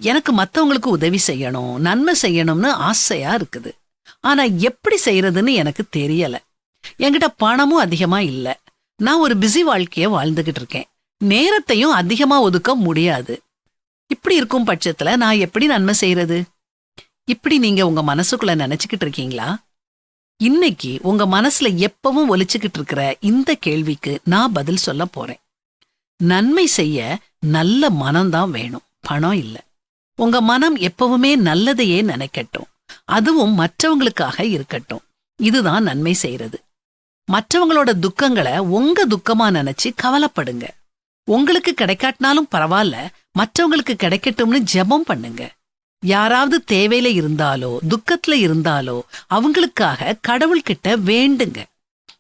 எனக்கு மத்தவங்களுக்கு உதவி செய்யணும், நன்மை செய்யணும்னு ஆசையா இருக்குது. ஆனா எப்படி செய்யறதுன்னு எனக்கு தெரியல. என்கிட்ட பணமும் அதிகமா இல்ல. நான் ஒரு பிஸி வாழ்க்கைய வாழ்ந்துகிட்டு இருக்கேன். நேரத்தையும் அதிகமா ஒதுக்க முடியாது. இப்படி இருக்கும் பட்சத்துல நான் எப்படி நன்மை செய்யறது? இப்படி நீங்க உங்க மனசுக்குள்ள நினைச்சுக்கிட்டு இருக்கீங்களா? இன்னைக்கு உங்க மனசுல எப்பவும் ஒலிச்சுக்கிட்டு இருக்கிற இந்த கேள்விக்கு நான் பதில் சொல்ல போறேன். நன்மை செய்ய நல்ல மனம்தான் வேணும், பணம் இல்ல. உங்க மனம் எப்பவுமே நல்லதையே நினைக்கட்டும். அதுவும் மற்றவங்களுக்காக இருக்கட்டும். இதுதான் நன்மை செய்யறது. மற்றவங்களோட துக்கங்களை உங்க துக்கமா நினைச்சு கவலைப்படுங்க. உங்களுக்கு கிடைக்காட்டினாலும் பரவாயில்ல, மற்றவங்களுக்கு கிடைக்கட்டும்னு ஜெபம் பண்ணுங்க. யாராவது தேவையில இருந்தாலோ துக்கத்துல இருந்தாலோ அவங்களுக்காக கடவுள்கிட்ட வேண்டுங்க.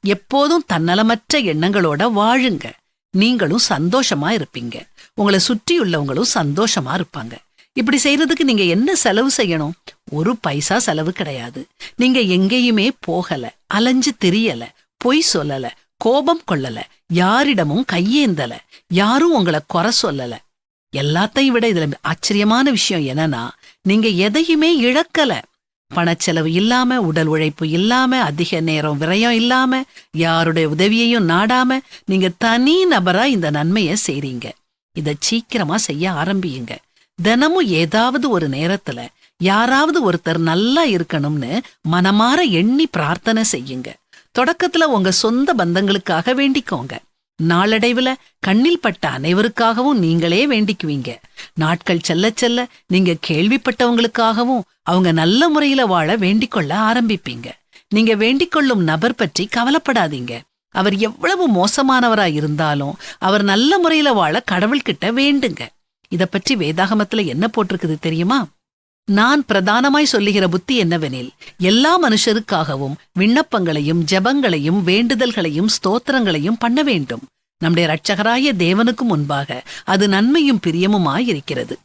எப்போதும் தன்னலமற்ற எண்ணங்களோட வாழுங்க. நீங்களும் சந்தோஷமா இருப்பீங்க. உங்களை சுற்றியுள்ளவங்களும் சந்தோஷமா இருப்பாங்க. இப்படி செய்யறதுக்கு நீங்க என்ன செலவு செய்யணும்? ஒரு பைசா செலவு கிடையாது. நீங்க எங்கேயுமே போகல, அலைஞ்சு திரியல, பொய் சொல்லல, கோபம் கொள்ளல, யாரிடமும் கையேந்தல, யாரும் உங்களை குறை சொல்லல. எல்லாத்தையும் விட இதுல ஆச்சரியமான விஷயம் என்னன்னா, நீங்க எதையுமே இழக்கல. பணச்செலவு இல்லாம, உடல் உழைப்பு இல்லாம, அதிக நேரம் விரயம் இல்லாம, யாருடைய உதவியையும் நாடாம நீங்க தனி நபரா இந்த நன்மைய செய்றீங்க. இத சீக்கிரமா செய்ய ஆரம்பியுங்க. தினமும் ஏதாவது ஒரு நேரத்துல யாராவது ஒருத்தர் நல்லா இருக்கணும்னு மனமாற எண்ணி பிரார்த்தனை செய்யுங்க. தொடக்கத்துல உங்க சொந்த பந்தங்களுக்காக வேண்டிக்கோங்க. நாளடைவுல கண்ணில் பட்ட அனைவருக்காகவும் நீங்களே வேண்டிக்குவீங்க. நாட்கள் செல்ல செல்ல நீங்க கேள்விப்பட்டவங்களுக்காகவும் அவங்க நல்ல முறையில வாழ வேண்டிக்கொள்ள ஆரம்பிப்பீங்க. நீங்க வேண்டிக்கொள்ளும் நபர் பற்றி கவலைப்படாதீங்க. அவர் எவ்வளவு மோசமானவரா இருந்தாலும் அவர் நல்ல முறையில வாழ கடவுள்கிட்ட வேண்டுங்க. இத பற்றி வேதாகமத்துல என்ன போட்டிருக்குது தெரியுமா? நான் பிரதானமாய் சொல்லுகிற புத்தி என்னவெனில், எல்லா மனுஷருக்காகவும் விண்ணப்பங்களையும் ஜெபங்களையும் வேண்டுதல்களையும் ஸ்தோத்திரங்களையும் பண்ண வேண்டும். நம்முடைய இரட்சகராய தேவனுக்கு முன்பாக அது நன்மையும் பிரியமுமாயிருக்கிறது.